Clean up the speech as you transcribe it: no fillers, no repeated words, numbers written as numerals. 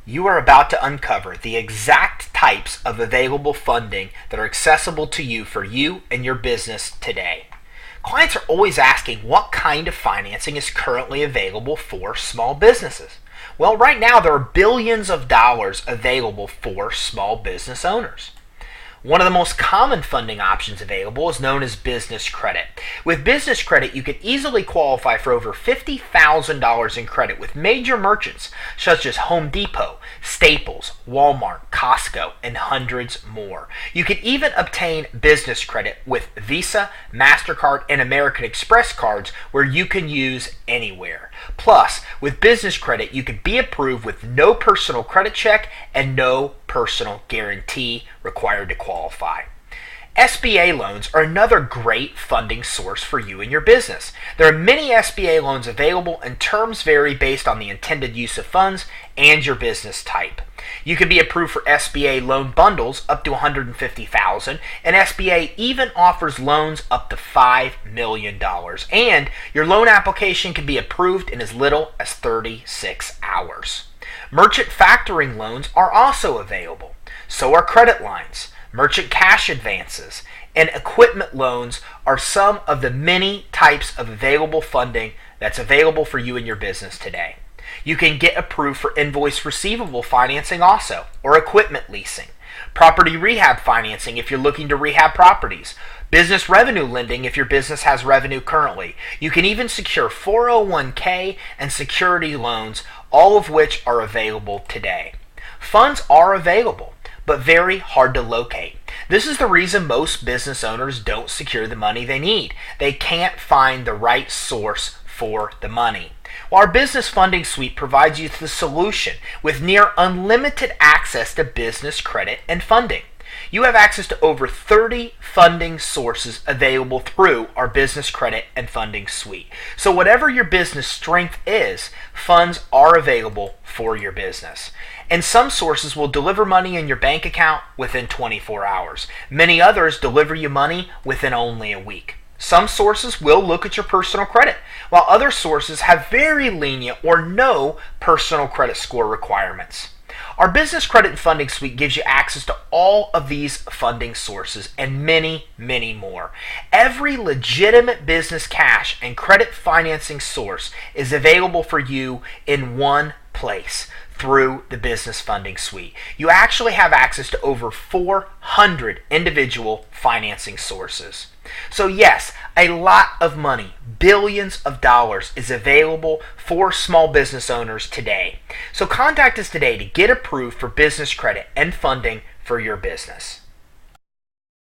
You are about to uncover the exact types of available funding that are accessible to you for you and your business today. Clients are always asking what kind of financing is currently available for small businesses. Well, right now there are billions of dollars available for small business owners. One of the most common funding options available is known as business credit. With business credit, you can easily qualify for over $50,000 in credit with major merchants such as Home Depot, Staples, Walmart, Costco, and hundreds more. You can even obtain business credit with Visa, MasterCard, and American Express cards where you can use anywhere. Plus, with business credit, you can be approved with no personal credit check and no personal guarantee required to qualify. SBA loans are another great funding source for you and your business. There are many SBA loans available and terms vary based on the intended use of funds and your business type. You can be approved for SBA loan bundles up to $150,000, and SBA even offers loans up to $5 million. And your loan application can be approved in as little as 36 hours. Merchant factoring loans are also available. So are credit lines. Merchant cash advances and equipment loans are some of the many types of available funding that's available for you and your business today. You can get approved for invoice receivable financing also, or equipment leasing. Property rehab financing if you're looking to rehab properties. Business revenue lending if your business has revenue currently. You can even secure 401k and security loans, all of which are available today. Funds are available, but very hard to locate. This is the reason most business owners don't secure the money they need. They can't find the right source for the money. Well, our business funding suite provides you the solution with near unlimited access to business credit and funding. You have access to over 30 funding sources available through our business credit and funding suite. So whatever your business strength is, funds are available for your business. And some sources will deliver money in your bank account within 24 hours. Many others deliver you money within only a week. Some sources will look at your personal credit, while other sources have very lenient or no personal credit score requirements. Our business credit and funding suite gives you access to all of these funding sources and many, many more. Every legitimate business cash and credit financing source is available for you in one place through the business funding suite. You actually have access to over 400 individual financing sources. So yes, a lot of money, billions of dollars, is available for small business owners today. So contact us today to get approved for business credit and funding for your business.